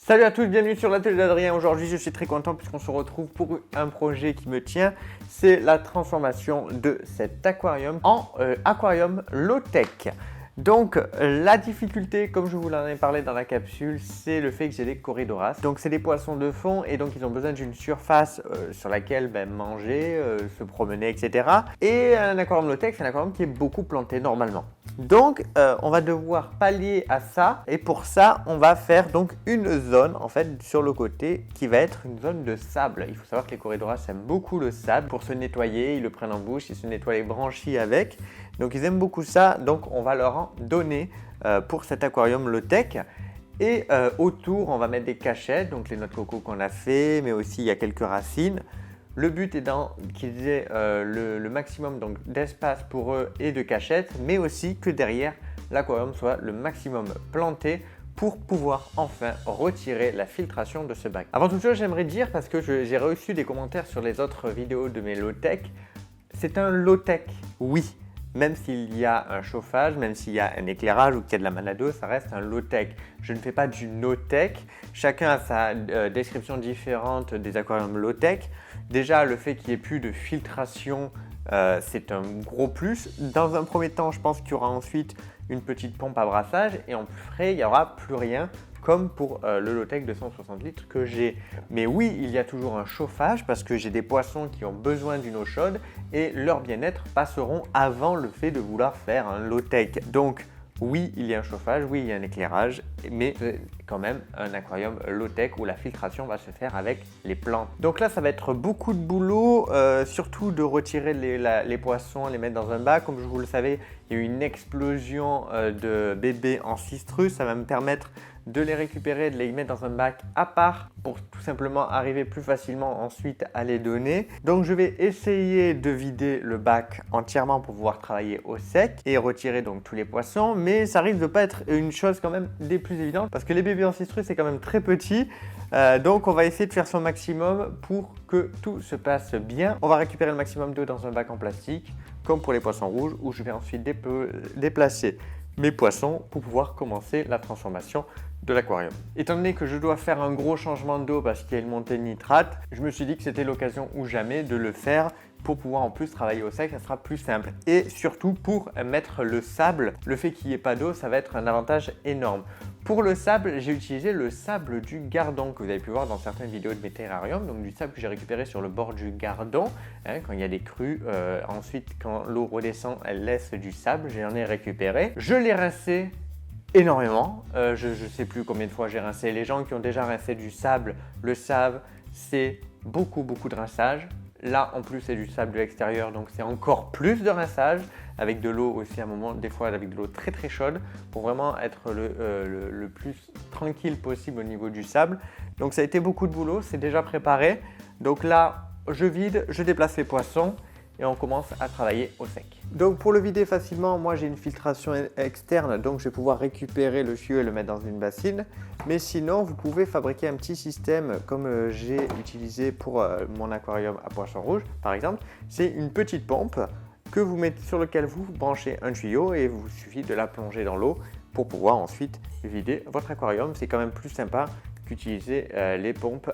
Salut à tous, bienvenue sur l'atelier d'Adrien. Aujourd'hui, je suis très content puisqu'on se retrouve pour un projet qui me tient. C'est la transformation de cet aquarium en aquarium low-tech. Donc la difficulté, comme je vous en ai parlé dans la capsule, c'est le fait que j'ai des corydoras. Donc c'est des poissons de fond et donc ils ont besoin d'une surface sur laquelle manger, se promener, etc. Et un aquarium low-tech, c'est un aquarium qui est beaucoup planté normalement. Donc on va devoir pallier à ça et pour ça on va faire donc une zone en fait sur le côté qui va être une zone de sable. Il faut savoir que les corydoras aiment beaucoup le sable. Pour se nettoyer, ils le prennent en bouche, ils se nettoient les branchies avec. Donc ils aiment beaucoup ça, donc on va leur en donner pour cet aquarium low-tech. Et autour on va mettre des cachettes, donc les noix de coco qu'on a fait, mais aussi il y a quelques racines. Le but est qu'ils aient le maximum d'espace pour eux et de cachettes, mais aussi que derrière l'aquarium soit le maximum planté pour pouvoir enfin retirer la filtration de ce bac. Avant toute chose, j'aimerais dire, parce que j'ai reçu des commentaires sur les autres vidéos de mes low-tech, c'est un low-tech, oui. Même s'il y a un chauffage, même s'il y a un éclairage ou qu'il y a de la manado, ça reste un low-tech. Je ne fais pas du no-tech. Chacun a sa description différente des aquariums low-tech. Déjà, le fait qu'il n'y ait plus de filtration, c'est un gros plus. Dans un premier temps, je pense qu'il y aura ensuite une petite pompe à brassage et en frais, il n'y aura plus rien comme pour le low-tech de 160 litres que j'ai. Mais oui, il y a toujours un chauffage parce que j'ai des poissons qui ont besoin d'une eau chaude et leur bien-être passeront avant le fait de vouloir faire un low-tech. Donc oui, il y a un chauffage, oui, il y a un éclairage, mais c'est quand même un aquarium low-tech où la filtration va se faire avec les plantes. Donc là, ça va être beaucoup de boulot, surtout de retirer les poissons, les mettre dans un bac. Comme vous le savez, il y a eu une explosion de bébés en cistrus. Ça va me permettre de les récupérer, de les mettre dans un bac à part pour tout simplement arriver plus facilement ensuite à les donner. Donc je vais essayer de vider le bac entièrement pour pouvoir travailler au sec et retirer donc tous les poissons, mais ça risque de pas être une chose quand même des plus évidentes parce que les bébés en cistrus c'est quand même très petit. Donc on va essayer de faire son maximum pour que tout se passe bien. On va récupérer le maximum d'eau dans un bac en plastique comme pour les poissons rouges où je vais ensuite déplacer mes poissons pour pouvoir commencer la transformation de l'aquarium. Étant donné que je dois faire un gros changement d'eau parce qu'il y a une montée de nitrate, je me suis dit que c'était l'occasion ou jamais de le faire pour pouvoir en plus travailler au sec, ça sera plus simple. Et surtout pour mettre le sable, le fait qu'il n'y ait pas d'eau, ça va être un avantage énorme. Pour le sable, j'ai utilisé le sable du Gardon que vous avez pu voir dans certaines vidéos de mes terrariums, donc du sable que j'ai récupéré sur le bord du Gardon, quand il y a des crues. Ensuite, quand l'eau redescend, elle laisse du sable, j'en ai récupéré. Je l'ai rincé énormément, je ne sais plus combien de fois j'ai rincé. Les gens qui ont déjà rincé du sable le savent, c'est beaucoup de rinçage. Là en plus c'est du sable de l'extérieur donc c'est encore plus de rinçage avec de l'eau aussi à un moment, des fois avec de l'eau très chaude pour vraiment être le plus tranquille possible au niveau du sable. Donc ça a été beaucoup de boulot, c'est déjà préparé. Donc là je vide, je déplace les poissons et on commence à travailler au sec. Donc pour le vider facilement, moi j'ai une filtration externe, donc je vais pouvoir récupérer le tuyau et le mettre dans une bassine. Mais sinon, vous pouvez fabriquer un petit système comme j'ai utilisé pour mon aquarium à poissons rouges, par exemple. C'est une petite pompe que vous mettez sur laquelle vous branchez un tuyau et il vous suffit de la plonger dans l'eau pour pouvoir ensuite vider votre aquarium. C'est quand même plus sympa qu'utiliser les pompes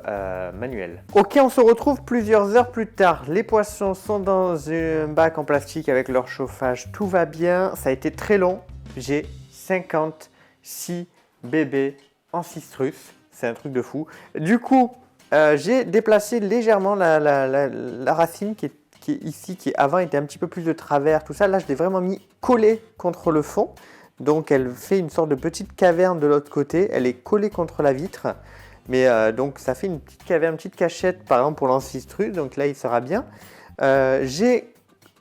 manuelles. Ok, on se retrouve plusieurs heures plus tard. Les poissons sont dans un bac en plastique avec leur chauffage. Tout va bien. Ça a été très long. J'ai 56 bébés en cistrus. C'est un truc de fou. Du coup, j'ai déplacé légèrement la racine qui est ici, qui avant était un petit peu plus de travers. Tout ça, là, je l'ai vraiment mis collé contre le fond. Donc elle fait une sorte de petite caverne de l'autre côté, elle est collée contre la vitre, mais donc ça fait une petite caverne, une petite cachette par exemple pour l'ancistrus, donc là il sera bien. J'ai,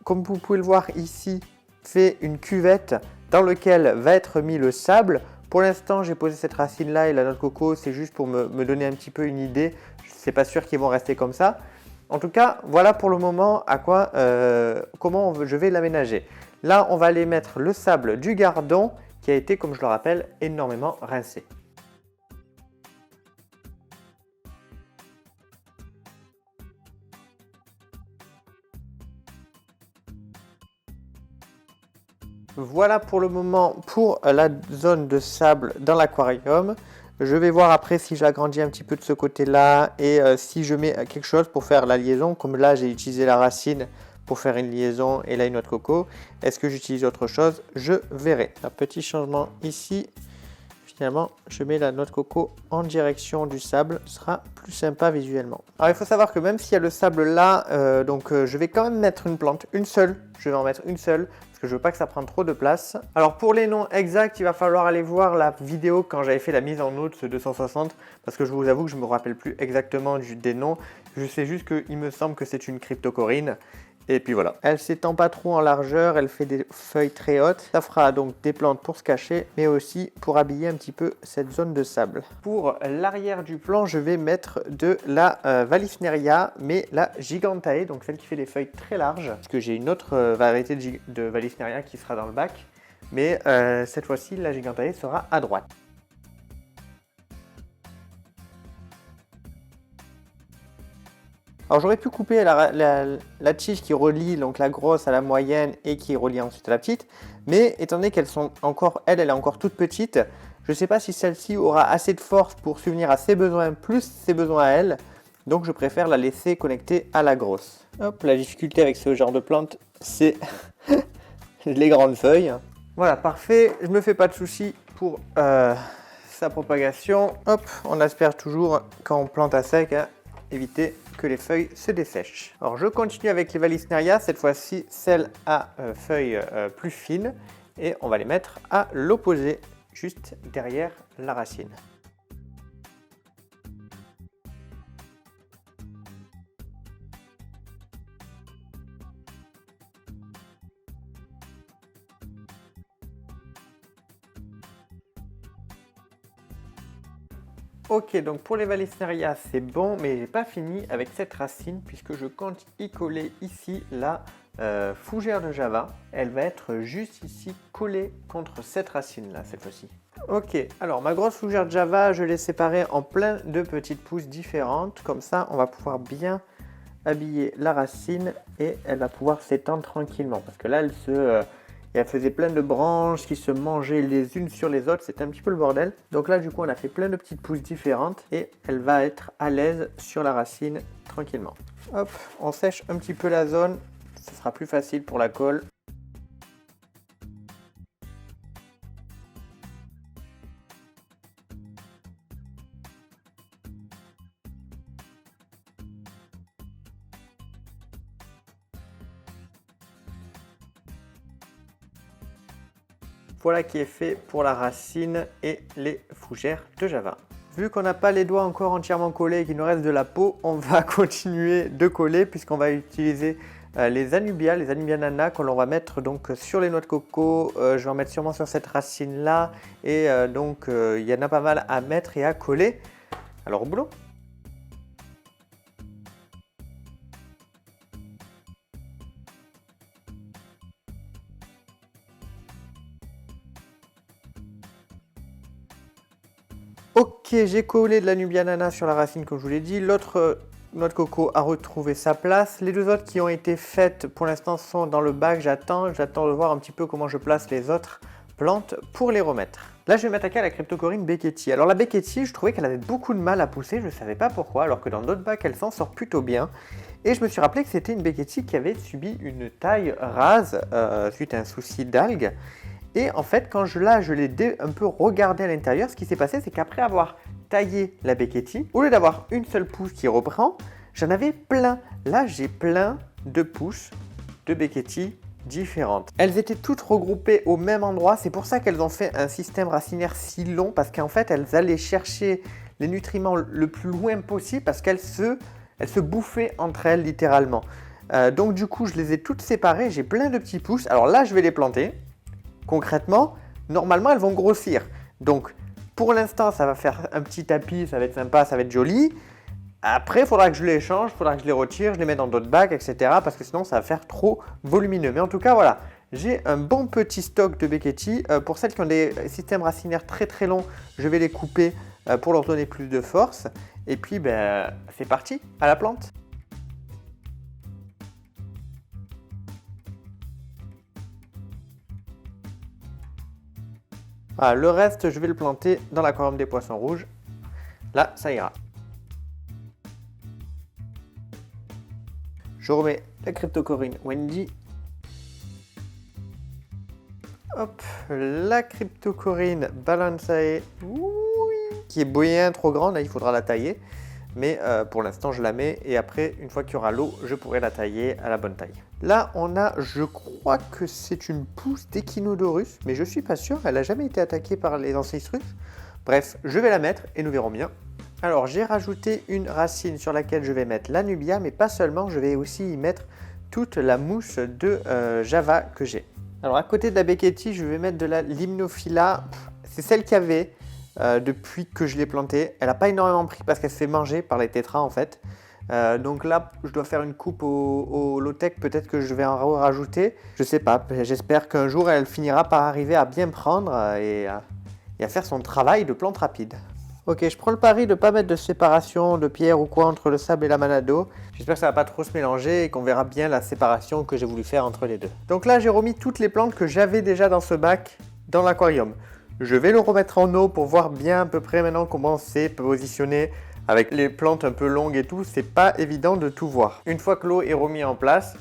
comme vous pouvez le voir ici, fait une cuvette dans laquelle va être mis le sable. Pour l'instant j'ai posé cette racine là et la noix de coco, c'est juste pour me donner un petit peu une idée, je ne sais pas sûr qu'ils vont rester comme ça. En tout cas, voilà pour le moment comment je vais l'aménager. Là, on va aller mettre le sable du Gardon qui a été, comme je le rappelle, énormément rincé. Voilà pour le moment pour la zone de sable dans l'aquarium. Je vais voir après si j'agrandis un petit peu de ce côté-là et si je mets quelque chose pour faire la liaison. Comme là, j'ai utilisé la racine pour faire une liaison et là une noix de coco. Est-ce que j'utilise autre chose? Je verrai. Un petit changement ici. Finalement, je mets la noix de coco en direction du sable, ce sera plus sympa visuellement. Alors il faut savoir que même s'il y a le sable là, je vais quand même mettre une plante, une seule. Je vais en mettre une seule parce que je veux pas que ça prenne trop de place. Alors pour les noms exacts, il va falloir aller voir la vidéo quand j'avais fait la mise en note ce 260 parce que je vous avoue que je me rappelle plus exactement des noms. Je sais juste qu'il me semble que c'est une cryptocorine. Et puis voilà. Elle s'étend pas trop en largeur, elle fait des feuilles très hautes. Ça fera donc des plantes pour se cacher, mais aussi pour habiller un petit peu cette zone de sable. Pour l'arrière du plan, je vais mettre de la Vallisneria, mais la Gigantae, donc celle qui fait des feuilles très larges. Parce que j'ai une autre variété de Vallisneria qui sera dans le bac. Mais cette fois-ci, la Gigantae sera à droite. Alors j'aurais pu couper la tige qui relie donc la grosse à la moyenne et qui relie ensuite à la petite, mais étant donné qu'elles sont encore, elle est encore toute petite, je ne sais pas si celle-ci aura assez de force pour subvenir à ses besoins plus ses besoins à elle, donc je préfère la laisser connectée à la grosse. Hop, la difficulté avec ce genre de plante, c'est les grandes feuilles. Voilà, parfait, je me fais pas de soucis pour sa propagation. Hop, on espère toujours quand on plante à sec, hein, éviter que les feuilles se dessèchent. Alors je continue avec les Vallisneria, cette fois-ci celles à feuilles plus fines et on va les mettre à l'opposé, juste derrière la racine. Ok, donc pour les Vallisneria, c'est bon, mais j'ai pas fini avec cette racine puisque je compte y coller ici la fougère de Java. Elle va être juste ici collée contre cette racine-là cette fois-ci. Ok, alors ma grosse fougère de Java, je l'ai séparée en plein de petites pousses différentes. Comme ça, on va pouvoir bien habiller la racine et elle va pouvoir s'étendre tranquillement parce que là, elle faisait plein de branches qui se mangeaient les unes sur les autres, c'était un petit peu le bordel. Donc là du coup on a fait plein de petites pousses différentes et elle va être à l'aise sur la racine tranquillement. Hop, on sèche un petit peu la zone, ce sera plus facile pour la colle. Voilà qui est fait pour la racine et les fougères de Java. Vu qu'on n'a pas les doigts encore entièrement collés et qu'il nous reste de la peau, on va continuer de coller puisqu'on va utiliser les Anubia Nana que l'on va mettre donc sur les noix de coco. Je vais en mettre sûrement sur cette racine là et il y en a pas mal à mettre et à coller. Alors au boulot! Ok, j'ai collé de la Nubia Nana sur la racine comme je vous l'ai dit. L'autre noix de coco a retrouvé sa place. Les deux autres qui ont été faites pour l'instant sont dans le bac. J'attends de voir un petit peu comment je place les autres plantes pour les remettre. Là, je vais m'attaquer à la cryptocorine Beckettii. Alors la Beckettii, je trouvais qu'elle avait beaucoup de mal à pousser. Je ne savais pas pourquoi, alors que dans d'autres bacs, elle s'en sort plutôt bien. Et je me suis rappelé que c'était une Beckettii qui avait subi une taille rase suite à un souci d'algues. Et en fait, quand je l'ai un peu regardé à l'intérieur, ce qui s'est passé, c'est qu'après avoir taillé la Beckettii, au lieu d'avoir une seule pousse qui reprend, j'en avais plein. Là, j'ai plein de pousses de Beckettii différentes. Elles étaient toutes regroupées au même endroit. C'est pour ça qu'elles ont fait un système racinaire si long, parce qu'en fait, elles allaient chercher les nutriments le plus loin possible, parce qu'elles se bouffaient entre elles littéralement. Donc du coup, je les ai toutes séparées. J'ai plein de petits pousses. Alors là, je vais les planter. Concrètement, normalement, elles vont grossir. Donc, pour l'instant, ça va faire un petit tapis, ça va être sympa, ça va être joli. Après, il faudra que je les change, il faudra que je les retire, je les mets dans d'autres bacs, etc. Parce que sinon, ça va faire trop volumineux. Mais en tout cas, voilà, j'ai un bon petit stock de Beckettii. Pour celles qui ont des systèmes racinaires très très longs, je vais les couper pour leur donner plus de force. Et puis, c'est parti, à la plante. Ah, le reste, je vais le planter dans l'aquarium des poissons rouges Là, ça ira. Je remets la cryptocorine Wendy. Hop, la cryptocorine Balansae, qui est bien trop grande, là, il faudra la tailler. Mais pour l'instant, je la mets et après, une fois qu'il y aura l'eau, je pourrai la tailler à la bonne taille. Là, on a, je crois que c'est une pousse d'Echinodorus, mais je suis pas sûr, elle n'a jamais été attaquée par les Ancestros. Bref, je vais la mettre et nous verrons bien. Alors, j'ai rajouté une racine sur laquelle je vais mettre la Nubia, mais pas seulement, je vais aussi y mettre toute la mousse de Java que j'ai. Alors, à côté de la Beckettii, je vais mettre de la Limnophila. C'est celle qu'il y avait depuis que je l'ai plantée. Elle n'a pas énormément pris parce qu'elle se fait manger par les tétras en fait. Donc là, je dois faire une coupe au low-tech, peut-être que je vais en rajouter. Je sais pas, j'espère qu'un jour elle finira par arriver à bien prendre et à faire son travail de plante rapide. Ok, je prends le pari de ne pas mettre de séparation de pierre ou quoi entre le sable et la manado. J'espère que ça ne va pas trop se mélanger et qu'on verra bien la séparation que j'ai voulu faire entre les deux. Donc là, j'ai remis toutes les plantes que j'avais déjà dans ce bac dans l'aquarium. Je vais le remettre en eau pour voir bien à peu près maintenant comment c'est positionné. Avec les plantes un peu longues et tout, c'est pas évident de tout voir. Une fois que l'eau est remise en place,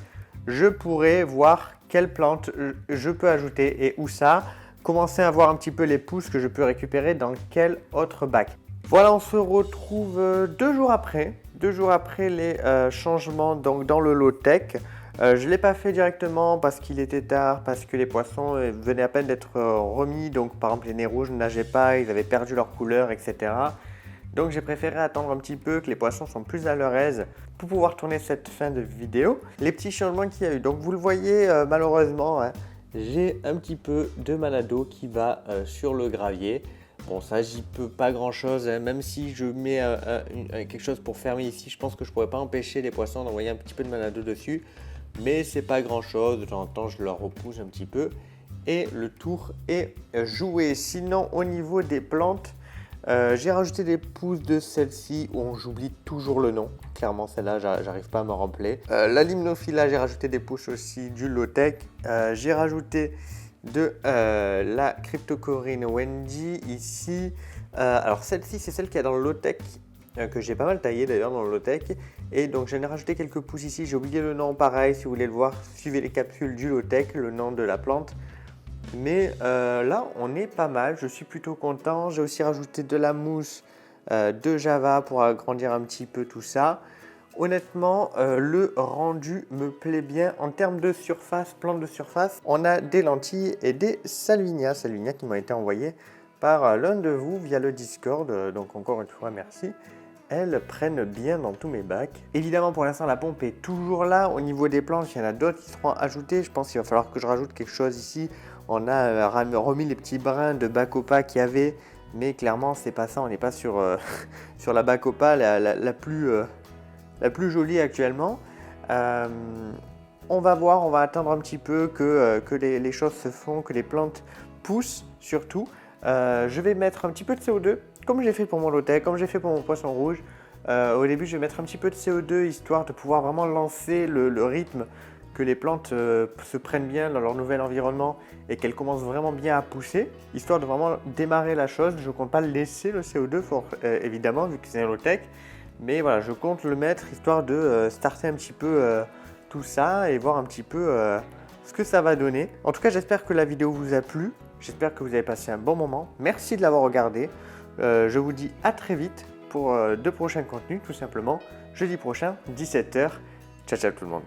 je pourrai voir quelles plantes je peux ajouter et où ça. Commencer à voir un petit peu les pousses que je peux récupérer dans quel autre bac. Voilà, on se retrouve 2 jours après. 2 jours après les changements donc, dans le low-tech. Je ne l'ai pas fait directement parce qu'il était tard, parce que les poissons venaient à peine d'être remis. Donc par exemple les nez rouges ne nageaient pas, ils avaient perdu leur couleur, etc. Donc j'ai préféré attendre un petit peu que les poissons sont plus à leur aise pour pouvoir tourner cette fin de vidéo. Les petits changements qu'il y a eu, donc vous le voyez malheureusement, hein, j'ai un petit peu de manado qui va sur le gravier. Bon, ça, j'y peux pas grand chose, hein. Même si je mets quelque chose pour fermer ici, je pense que je pourrais pas empêcher les poissons d'envoyer un petit peu de manado dessus. Mais c'est pas grand chose, de temps en temps, je leur repousse un petit peu. Et le tour est joué. Sinon, au niveau des plantes, j'ai rajouté des pousses de celle-ci où j'oublie toujours le nom. Clairement, celle-là, j'arrive pas à me rappeler. La Limnophila, j'ai rajouté des pousses aussi du low-tech. J'ai rajouté de la cryptocorine Wendy ici. Alors celle-ci, c'est celle qui est dans le low-tech, que j'ai pas mal taillé d'ailleurs dans le low-tech. Et donc j'en ai rajouté quelques pousses ici. J'ai oublié le nom, pareil, si vous voulez le voir, suivez les capsules du low-tech, le nom de la plante. Mais là, on est pas mal, je suis plutôt content. J'ai aussi rajouté de la mousse de Java pour agrandir un petit peu tout ça. Honnêtement, le rendu me plaît bien. En termes de surface, plante de surface, on a des lentilles et des salvinia qui m'ont été envoyées par l'un de vous via le Discord. Donc encore une fois, merci. Elles prennent bien dans tous mes bacs. Évidemment, pour l'instant, la pompe est toujours là. Au niveau des plantes, il y en a d'autres qui seront ajoutées. Je pense qu'il va falloir que je rajoute quelque chose ici. On a remis les petits brins de Bacopa qu'il y avait, mais clairement, c'est pas ça. On n'est pas sur, sur la Bacopa la plus jolie actuellement. On va voir, on va attendre un petit peu que les choses se font, que les plantes poussent surtout. Je vais mettre un petit peu de CO2, comme j'ai fait pour mon low-tech, comme j'ai fait pour mon poisson rouge. Au début, je vais mettre un petit peu de CO2 histoire de pouvoir vraiment lancer le rythme, que les plantes se prennent bien dans leur nouvel environnement et qu'elles commencent vraiment bien à pousser, histoire de vraiment démarrer la chose. Je ne compte pas laisser le CO2 évidemment, vu que c'est un low-tech, mais voilà, je compte le mettre histoire de starter un petit peu tout ça et voir un petit peu ce que ça va donner. En tout cas, j'espère que la vidéo vous a plu, j'espère que vous avez passé un bon moment. Merci de l'avoir regardé. Je vous dis à très vite pour de prochains contenus, tout simplement. Jeudi prochain, 17 h. Ciao, ciao tout le monde.